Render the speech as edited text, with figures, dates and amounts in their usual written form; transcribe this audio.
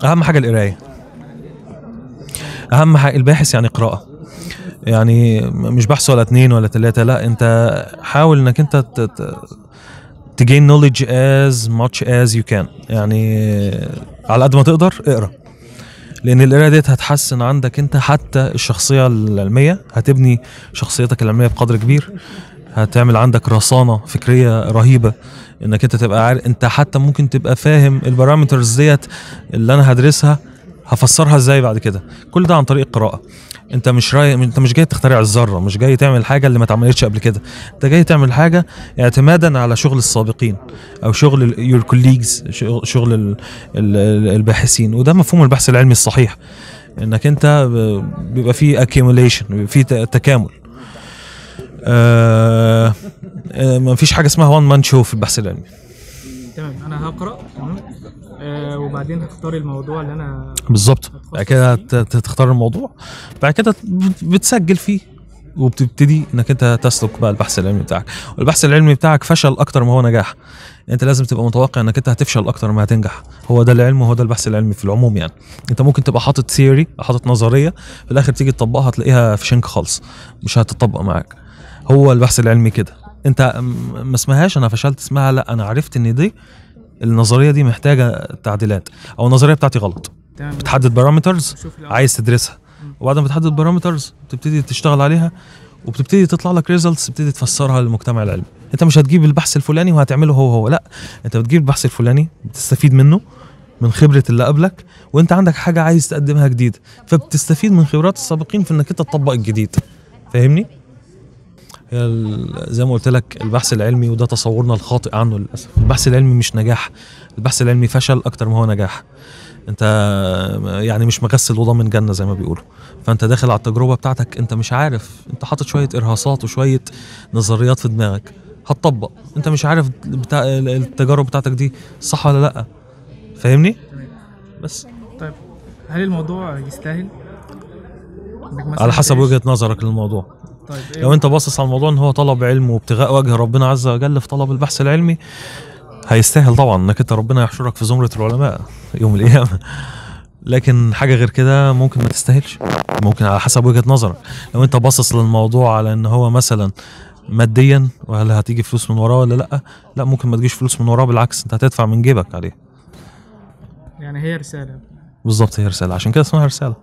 اهم حاجه القرايه، اهم حاجه الباحث يعني قراءه، يعني مش بحث ولا اتنين ولا تلاتة، لا انت حاول انك انت تجين knowledge as much as you can، يعني على قد ما تقدر اقرا، لان القرايه ديت هتحسن عندك انت حتى الشخصيه العلميه، هتبني شخصيتك العلميه بقدر كبير، هتعمل عندك رصانه فكريه رهيبه، انك انت تبقى عارف، انت حتى ممكن تبقى فاهم البارامترز ديت اللي انا هدرسها هفسرها ازاي بعد كده، كل ده عن طريق القراءه. انت مش جاي تخترع الذره، مش جاي تعمل حاجه اللي ما اتعملتش قبل كده، انت جاي تعمل حاجه اعتمادا على شغل السابقين او شغل يور كوليجز، شغل الباحثين. وده مفهوم البحث العلمي الصحيح، انك انت بيبقى فيه accumulation، بيبقى فيه تكامل. ما فيش حاجه اسمها وان مان شو في البحث العلمي. تمام، انا هقرا. تمام. وبعدين هختار الموضوع اللي انا بالظبط، بعد كده تختار الموضوع، بعد كده بتسجل فيه، وبتبتدي انك انت تسلك بقى البحث العلمي بتاعك. والبحث العلمي بتاعك فشل اكتر ما هو نجاح، انت لازم تبقى متوقع انك انت هتفشل اكتر ما هتنجح. هو ده العلم وهو ده البحث العلمي في العموم. يعني انت ممكن تبقى حاطط ثيوري، حاطط نظريه، في الاخر تيجي تطبقها تلاقيها في شنك خالص، مش هتطبق معاك. هو البحث العلمي كده، انت ما اسمهاش انا فشلت، اسمها لا انا عرفت ان دي النظريه دي محتاجه تعديلات، او النظريه بتاعتي غلط. تمام. بتحدد بارامترز عايز تدرسها، وبعد ما تحدد بارامترز بتبتدي تشتغل عليها، وبتبتدي تطلع لك ريزلتس تبتدي تفسرها للمجتمع العلمي. انت مش هتجيب البحث الفلاني وهتعمله هو لا، انت بتجيب البحث الفلاني بتستفيد منه، من خبرة اللي قبلك، وانت عندك حاجة عايز تقدمها جديد، فبتستفيد من خبرات السابقين في انك انت تطبق الجديد. فاهمني؟ زي ما قلت لك البحث العلمي، وده تصورنا الخاطئ عنه للاسف، البحث العلمي مش نجاح، البحث العلمي فشل اكتر ما هو نجاح. انت يعني مش مغسل وضامن جنه زي ما بيقولوا، فانت داخل على التجربه بتاعتك انت مش عارف، انت حاطط شويه ارهاصات وشويه نظريات في دماغك، هتطبق انت مش عارف بتاع التجارب بتاعتك دي صح ولا لا. فاهمني؟ بس طيب، هل الموضوع يستاهل؟ على حسب وجهه نظرك للموضوع. طيب لو انت باصص على الموضوع ان هو طلب علم وابتغاء وجه ربنا عز وجل في طلب البحث العلمي، هيستاهل طبعا انك انت ربنا يحشرك في زمرة العلماء يوم القيامة. لكن حاجة غير كده ممكن ما تستاهلش، ممكن على حسب وجهة نظرك. لو انت باصص للموضوع على ان هو مثلا ماديا وهل هتيجي فلوس من وراه ولا لا، لا ممكن ما تجيش فلوس من وراه، بالعكس انت هتدفع من جيبك عليه. يعني هي رسالة. بالظبط، هي رسالة، عشان كده اسمها رسالة.